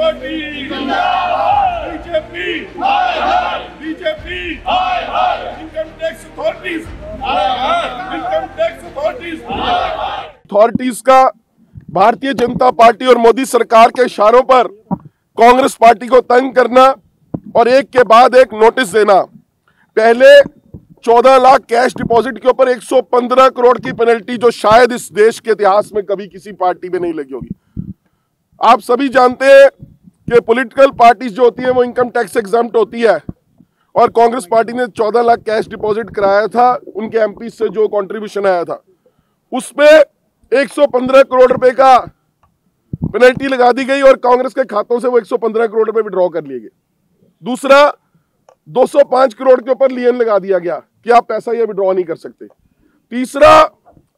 Authority BJP BJP income tax authorities का Bharatiya Janata party और मोदी सरकार के इशारों पर कांग्रेस पार्टी को तंग करना और एक के बाद एक नोटिस देना। पहले 14 लाख कैश डिपॉजिट के ऊपर 115 करोड़ की पेनल्टी, जो शायद इस देश के इतिहास में कभी किसी पार्टी में नहीं लगी होगी। आप सभी जानते हैं कि पॉलिटिकल पार्टीज जो होती है वो इनकम टैक्स एग्जम्प्ट होती है, और कांग्रेस पार्टी ने 14 लाख कैश डिपॉजिट कराया था। उनके एमपी से जो कंट्रीब्यूशन आया था उसमें 115 करोड़ रुपए का पेनल्टी लगा दी गई और कांग्रेस के खातों से वो 115 करोड़ रुपए विड्रॉ कर लिए गए। दूसरा, 205 करोड़ के ऊपर लियन लगा दिया गया कि आप पैसा ये विड्रॉ नहीं कर सकते। तीसरा,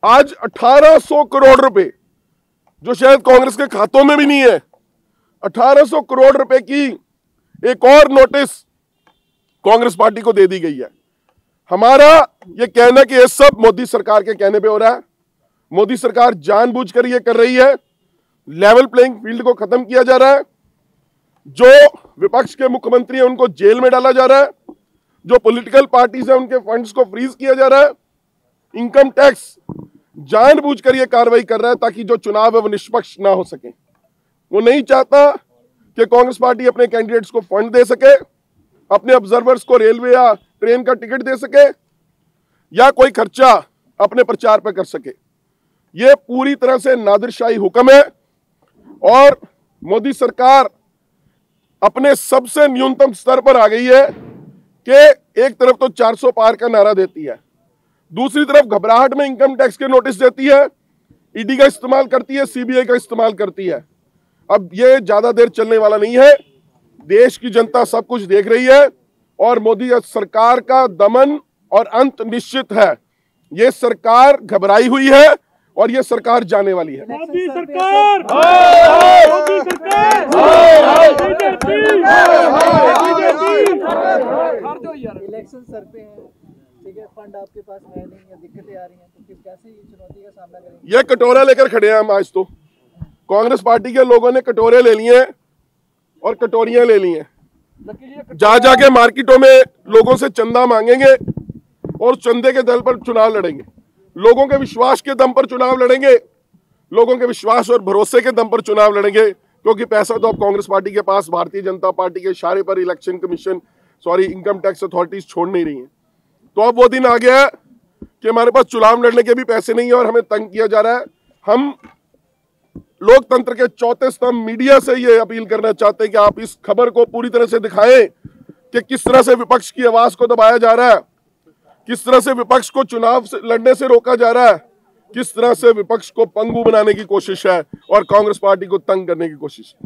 आज 1800 करोड़ रुपए जो शायद कांग्रेस के खातों में भी नहीं है, 1800 करोड़ रुपए की एक और नोटिस कांग्रेस पार्टी को दे दी गई है। हमारा ये कहना कि ये सब मोदी सरकार के कहने पे हो रहा है। मोदी सरकार जानबूझकर ये कर रही है। लेवल प्लेइंग फील्ड को खत्म किया जा रहा है। जो विपक्ष के मुख्यमंत्री हैं उनको जेल में डाला जा रहा है। जो पॉलिटिकल पार्टीज हैं उनके फंड्स को फ्रीज किया जा रहा है। इनकम टैक्स जानबूझकर ये कार्रवाई कर रहा है ताकि जो चुनाव है वो निष्पक्ष ना हो सके। वो नहीं चाहता कि कांग्रेस पार्टी अपने कैंडिडेट्स को फंड दे सके, अपने ऑब्जर्वर्स को रेलवे या ट्रेन का टिकट दे सके, या कोई खर्चा अपने प्रचार पर कर सके। ये पूरी तरह से नादिरशाही हुक्म है और मोदी सरकार अपने सबसे न्यूनतम स्तर पर आ गई है कि एक तरफ तो 400 पार का नारा देती है, दूसरी तरफ घबराहट में इनकम टैक्स के नोटिस देती है, ईडी का इस्तेमाल करती है, सीबीआई का इस्तेमाल करती है। अब ये ज्यादा देर चलने वाला नहीं है। देश की जनता सब कुछ देख रही है और मोदी सरकार का दमन और अंत निश्चित है। ये सरकार घबराई हुई है और ये सरकार जाने वाली है। मोदी सरकार, मोदी सरकार, इलेक्शन सर पे है, ठीक है, फंड आपके पास है नहीं या दिक्कतें आ रही हैं, तो फिर कैसे ये चुनौती का सामना करेंगे? ये कटोरा लेकर खड़े हैं हम आज। तो कांग्रेस पार्टी के लोगों ने कटोरे ले लिए और कटोरियां ले ली हैं। जा जाके मार्केटों में लोगों से चंदा मांगेंगे और चंदे के दल पर चुनाव लड़ेंगे। लोगों के विश्वास के दम पर चुनाव लड़ेंगे, लोगों के विश्वास और भरोसे के दम पर चुनाव लड़ेंगे, क्योंकि पैसा तो अब कांग्रेस पार्टी के पास भारतीय जनता पार्टी के इशारे पर election commission income tax authorities छोड़ नहीं रही है। तो अब वो दिन आ गया है कि हमारे पास चुनाव लड़ने के भी पैसे नहीं है और हमें तंग किया जा रहा है। हम लोकतंत्र के चौथे स्तंभ मीडिया से ये अपील करना चाहते हैं कि आप इस खबर को पूरी तरह से दिखाएं कि किस तरह से विपक्ष की आवाज को दबाया जा रहा है, किस तरह से विपक्ष को चुनाव से लड़ने से रोका जा रहा है, किस तरह से विपक्ष को पंगु बनाने की कोशिश है और कांग्रेस पार्टी को तंग करने की कोशिश है।